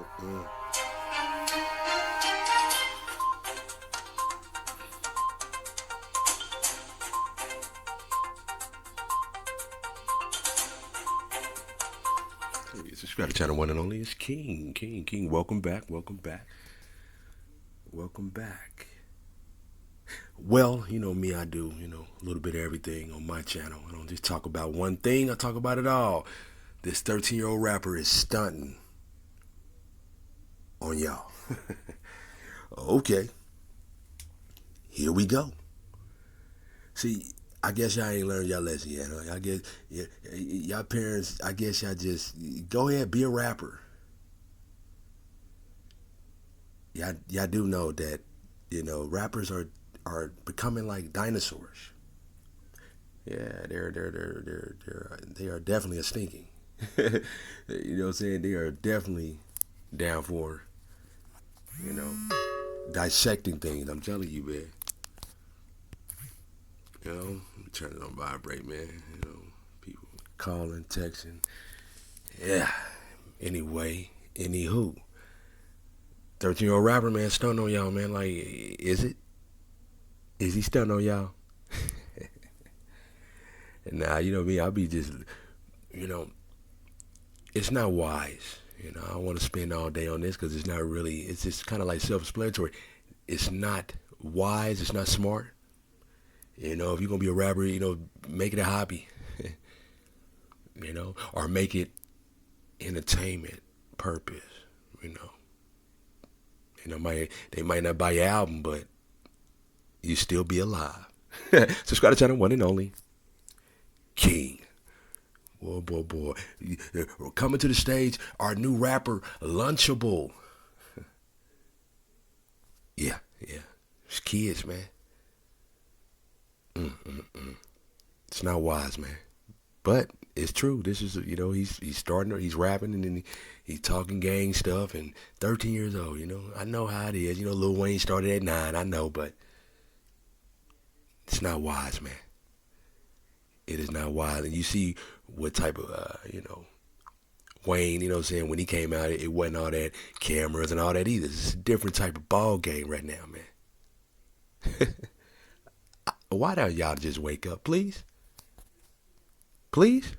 Mm. Hey, subscribe to channel one and only is King. King. Welcome back. Welcome back. Well, you know me, I do, a little bit of everything on my channel. I don't just talk about one thing, I talk about it all. This 13-year-old rapper is stunting on y'all. Okay, here we go. See, I guess y'all ain't learned y'all lesson yet. Huh? I guess y'all parents, I guess y'all just go ahead, be a rapper. Y'all do know that, rappers are becoming like dinosaurs. Yeah, they are definitely a stinking. You know what I'm saying? They are definitely down for, you know, dissecting things. I'm telling you, man. Turn it on vibrate, man. People calling, texting. Yeah. Anyway, anywho, 13-year-old rapper, man, stunting on y'all, man. Like, is it? Is he stunting on y'all? And now, you know me, I'll be just, you know, it's not wise. I don't want to spend all day on this because it's not really, it's just kind of like self-explanatory. It's not wise, it's not smart. If you're going to be a rapper, make it a hobby, or make it entertainment purpose, you know. They might not buy your album, but you still be alive. Subscribe to channel one and only King. Boy. Coming to the stage, our new rapper, Lunchable. Yeah. It's kids, man. It's not wise, man. But it's true. This is, he's starting, he's rapping, and then he's talking gang stuff, and 13 years old, I know how it is. Lil Wayne started at 9, I know, but it's not wise, man. It is not wise. And you see what type of, Wayne, what I'm saying, when he came out, it wasn't all that cameras and all that either. It's a different type of ball game right now, man. Why don't y'all just wake up, please? Please?